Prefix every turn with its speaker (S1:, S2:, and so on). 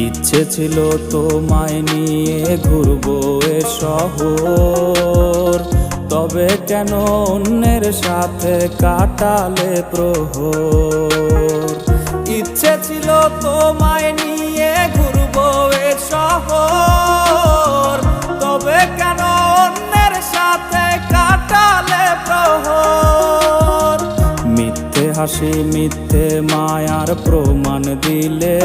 S1: ইচ্ছে ছিল তোমায় নিয়ে ঘুরবো এ শহর, তবে কেন অন্যের সাথে কাটালে প্রহর। ইচ্ছে ছিল তোমায় নিয়ে ঘুরবো এ শহর, তবে কেন অন্যের সাথে কাটালে প্রহর। মিথ্যে হাসি মিথ্যে মায়ার প্রমাণ দিলে